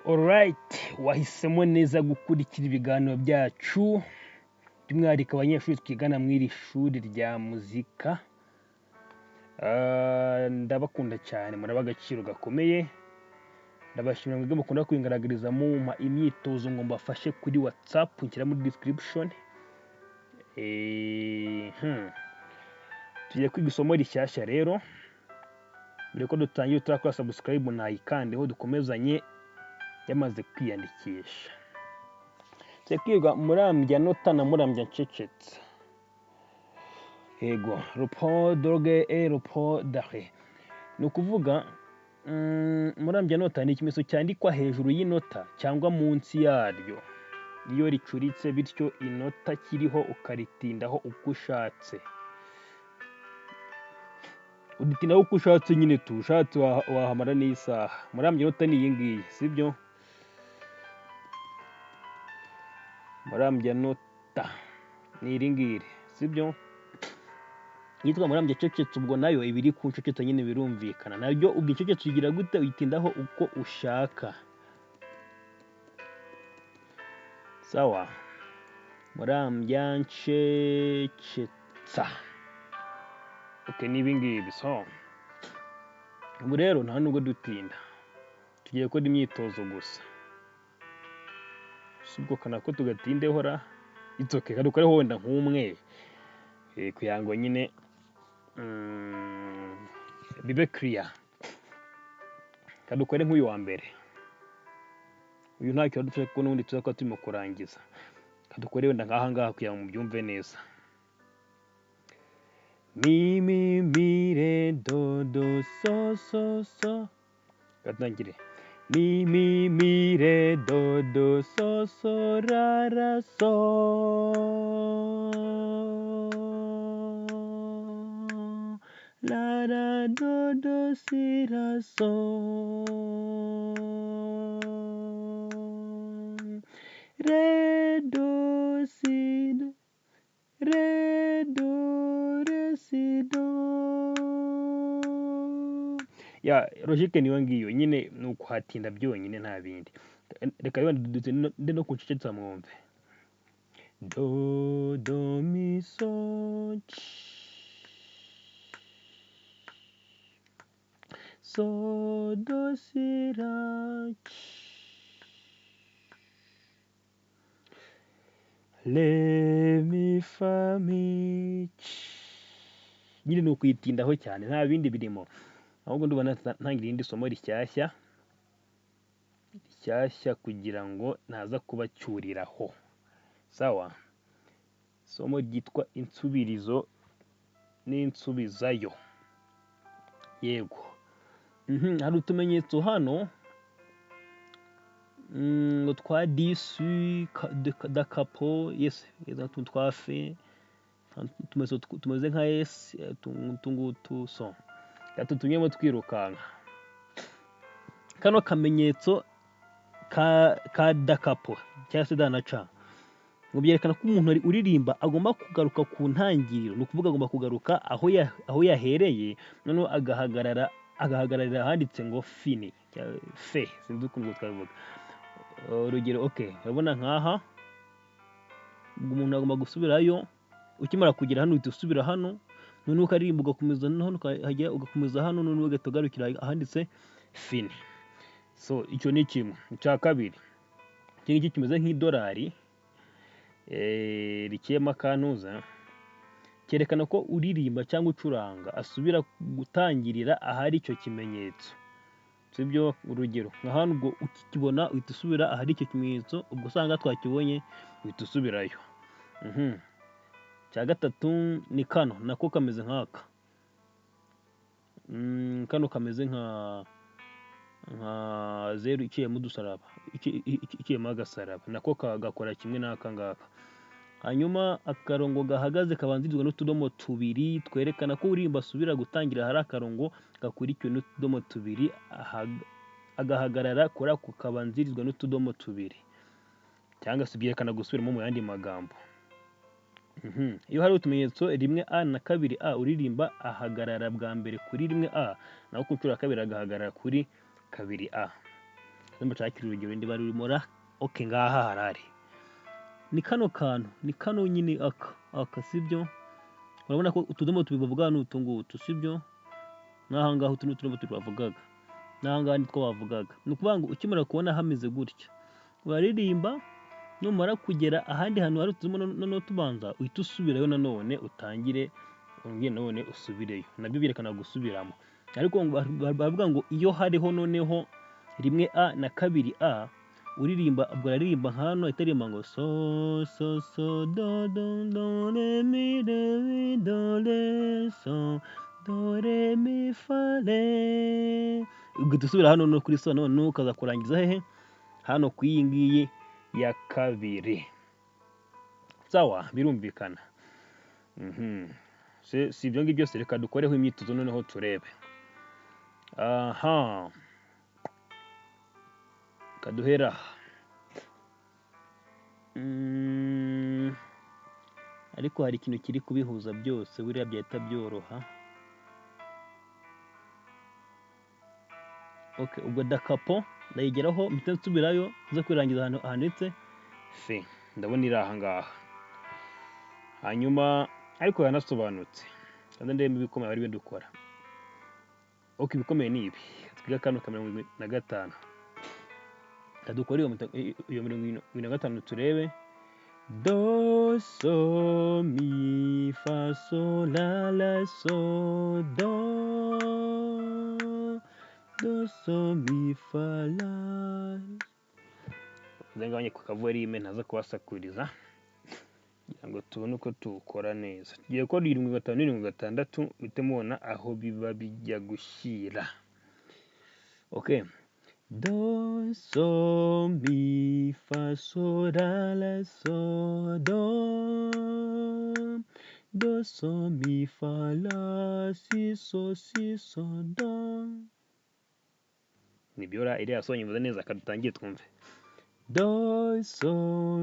Alright, wahisemo neza gukurikira ibiganiro byacu by'umwihariko abanyeshuri twigana muri iri shuri rya muzika. Ndabakunda cyane, muraba agaciro gakomeye. Ndabashimira mwebwe mukunda kwingaragariza mumpa imyitozo ngo mbafashe kuri WhatsApp, nshyira muri description. Tugiye kwiga isomo rishyashya rero. Mbere ko dutangira utarakora subscribe nayikandeho dukomezanye yamaze kwiyandikisha. Tugiye kwiga murambya nota na murambya ncecetse. Yego, repos d'orgue et repos d'arrêt. Ni ukuvuga murambya nota ni ikimenyetso cyandikwa hejuru y'inota cyangwa munsi yaryo iyo ricuritse, bityo inota kiriho ukaritindaho uko ushatse. Uditindaho uko ushatse nyine tu, ushatse wahamara n'isaha. Murambya nota ni iyi ngiyi, sibyo? Murambya nota ni iri ngiri, sibyo? Yitwa murambya cecetse, ubwo nayo ibiri ku ncecetse nyine birumvikana. Nabyo ubwo icecetse ugira gute? Uyitindaho uko ushaka. Sawa? Murambya ncecetsa. Okay, ni ibi ngibi. So ubu rero nta nubwo dutinda, tugiye gukora imyitozo gusa. Subwo kana ko tugatindeho ra itsoke kadukoreho wenda nk'umwe kugira ngo nyine bibe clear. Kadukore nk'uyu wa mbere. Uyu nta cyo dufite ko n'ubundi tuzakora turimo kurangiza. Kadukore wenda nk'aha ngaha kugira ngo mubyumve neza. Mi mi mi re do do so so so. Gatangire. Mi mi mi re do do so so ra ra so. La ra do do si ra so. Re do si do. Re do re si do. Ya logique niyo ngiyo nyine, ni ukuhatinda byonyine nta bindi. Reka yandi ndi no kuncecetsa mwumve. Do do mi so so do si ra le mi fa mi nyine ni ukuyitindaho cyane nta bindi birimo. Ahubwo ndubona ntangira irindi somo rishyashya kugira ngo naza kubacyuriraho. Sawa? Somo ryitwa insubirizo n'insubizayo. Yego. Hari utumenyetso hano ngo twa disu da capo, yes, twa fe, tumeze nka s, tungutu so. Tunyemo twirukanka. Kano kamenyetso ka da capo cyangwa se da na ca ngo byerekana ko umuntu uririmba agomba kugaruka ku ntangiriro. Ni ukuvuga agomba kugaruka aho yahereye, noneho agahagararira ahanditse ngo fini fe, sinzi ukuntu twabivuga. Urugero, okay, urabona nk'aha umuntu agomba gusubirayo. Ukimara kugera hano uhita usubira hano, noneho ukaririmba ugakomeza hano, ugakomeza hano, noneho ugatugarukira ahanditse fini. So icyo ni kimwe. Icya kabiri, iki ngiki kimeze nk'idolari rikiyemo akantuza, cyerekana ko uririmba cyangwa ucuranga asubira gutangirira ahari icyo kimenyetso, sibyo? Urugero nka hano ubwo ukikibona uhita usubira ahari icyo kimenyetso, ubwo usanga twakibonye uhita usubirayo. Cya gatatu ni kano, nako kameze nk'aka. Kano kameze nka zeru iciyemo udusaraba, iciyemo agasaraba, nako gakora kimwe n'aka ngaka. Hanyuma akarongo gahagaze kabanzirizwa n'utudomo tubiri twerekana ko uririmba asubira gutangira ahari akarongo gakurikiwe n'utudomo tubiri, agahagarara kuri ako kabanzirizwa n'utudomo tubiri, cyangwa se byerekana gusubiramo mu yandi magambo. Iyo hari utumenyetso rimwe a na kabiri a, uririmba ahagarara bwa mbere kuri rimwe a, naho ku nshuro ya kabiri agahagarara kuri kabiri a. mbashakira urugero ndiba rurimo ra okay ngaha harari ni kano kantu ni kano nyine aka sibyo urabona ko utudomo tubivuga hano utu ngutu sibyo n'aha ngaha utu n'utudomo tubavugaga n'aha ngaha nitwo bavugaga ni ukuvuga ngo ukimara kubona hameze gutya uraririmba numara kugera ahandi hantu hari utudomo noneho tubanza uhita usubirayo nanone utangire ongera none usubireyo nabyo byerekana gusubiramo ariko baravuga ngo iyo hariho noneho rimwe a na kabiri a uririmba ubwo araririmba hano itaririmba ngo so do re mi do re so do re mi fa re ugahita usubira hano no kuri so none ukaza kurangiza hehe hano ku iyi ngiyi ya kabiri sawa birumvikana si ibyo ngibyo byose reka dukoreho imyitozo noneho turebe aha kaduhera ariko hari ikintu kiri kubihuza byose buriya byahita byoroha okay ubwo dakapo ndayigeraho mpita nsubirayo nza kwirangiza ahantu handitse fe ndabona iri aha ngaha hanyuma ariko yanasobanutse kandi ndebe ibikomeye bari bidukora okay ibikomeye ni ibi twiga kano ka 25 kadukora iyo 25 turebe do so mi fa so la so do so mi fa la zenganye ku kavuarime ntaza kubasakuriza kugira ngo tubone uko tukora neza tugiye gukora 75 bite mubona aho biba bijya gushyira okay do so mi fa so la so do so mi fa la si so do nibyora iri yasonye neza kadutangiye twumve do so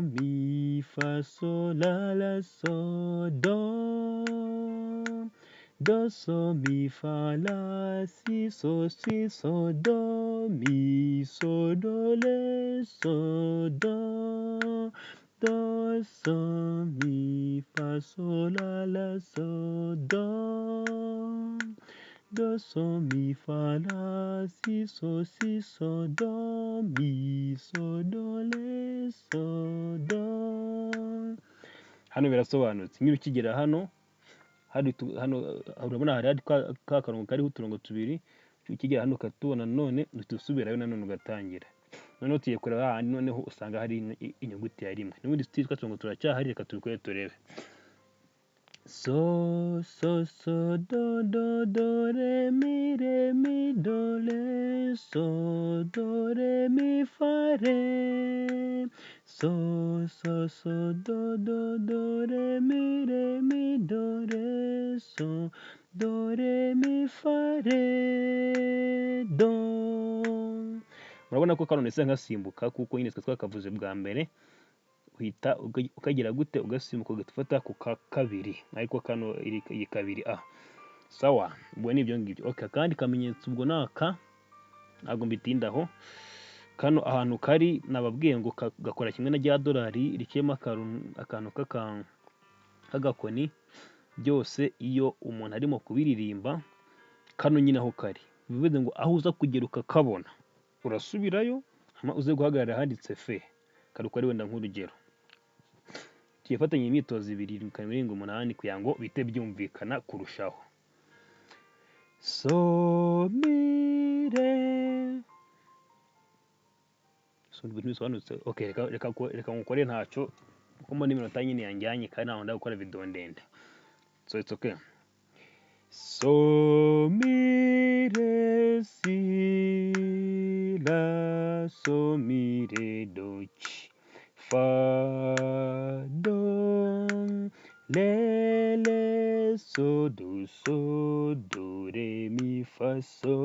mi fa so la so do so mi fa la si so do mi so do le so do so mi fa so la so do so mi fa la si so do mi so do le so do hano birasobanutse nyine ukigera hano urabona hari ka karongo kariho uturongo tubiri ukigera hano ukatubona none dusubirayo nanone ugatangira noneho tugiye kureba ahandi noneho usanga hari inyuguti ya rimwe n'ubundi twitwa turongo turacyahari reka tubikore turebe so do re mi do le so do re mi fa re so do re mi do re so do re mi fa re do murabona ko kano nese nkasimbuka kuko nyine twakavuze bwa mbere uhita ukagira gute ugasimbuka ugafata ku kabiri ariko kano iyi kabiri sawa ubwo ni ibyo ngibyo okay kandi kamenyetso ubwo naka ntabwo mbitindaho kano ahantu kari nababwiye ngo gakora kimwe na rya dolari rikema akantu k'agakoni byose iyo umuntu arimo kubiririmba kano nyine aho kari bivuze ngo aho uza kugera ukakabona urasubirayo uze guhagarara handitse fe karuko ari wenda nk'urugero tuyifatanye imyitozo 2 kugira ngo bite byumvikana kurushaho so mi re so ibintu bisobanutse okay reka ngukore ntacyo kuko mbona iminota nyine yanjyanye kandi naho ndagukora video ndende so it's okay so mi re si la so mi re do chi fa do le so do re mi fa so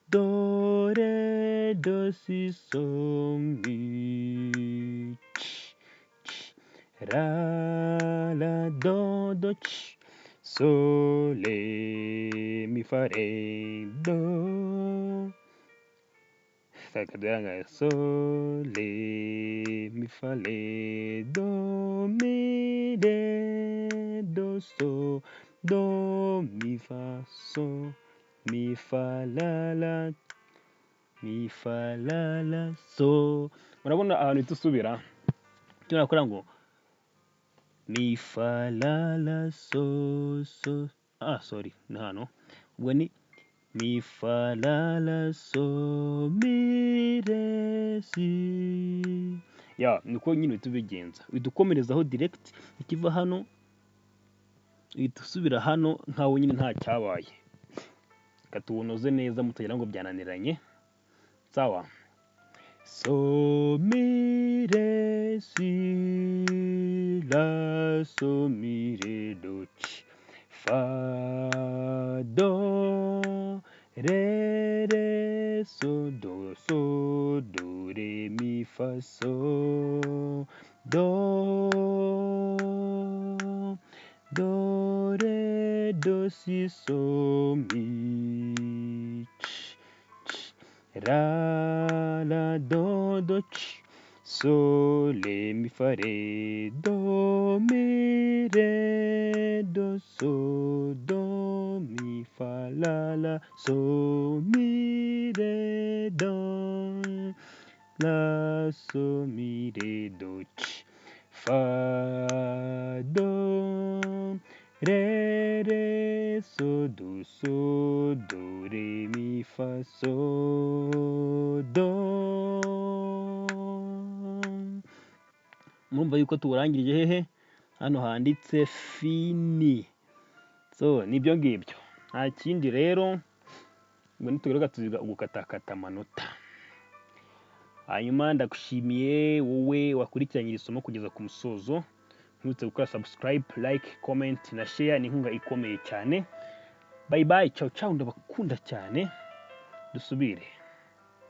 do re do si so mi chi ra la do chi so, le, mi, fa, re, do. So, le, mi, fa, le, do, mi, re, do, so, do, mi, fa, so, mi, fa, la, mi, fa, la, so. Murabona ahantu uhita usubira turakora ngo mi, fa, la, so, so. Sorry, ni hano ubwo ni mi, fa, la, so, mi, re, si. Niko nyine uhita ubigenza, uhita ukomerezaho direct, ikiva hano uhita usubira hano nkaho nyine nta cyabaye. Reka tuwunoze neza mutagira ngo byananiranye. Sawa. So, mi, re, si, la, so, mi, re, do, chi, fa, do, re, so, do, re, mi, fa, so, do, re, do, si, so, mi, chi, ra, la, do, chi, so, le, mi, fa, re, do, mi, re, do, so, do, mi, fa, la, so, mi, re, do, la, so, mi, re, do, chi, fa, do, re, so, do, re, mi, fa, so, do. Murumva yuko tuwurangirije hehe? Hano handitse fini. So, nibyo ngibyo. Nta kindi rero, ngo nitugaruka tuziga gukatakata amanota. Hanyuma ndagushimiye wowe wakurikiranye iri somo kugeza ku musozo. Ntibutse gukora subscribe, like, comment na share, ni inkunga ikomeye cyane. Bye bye, ciao ciao, ndabakunda cyane. Dusubire.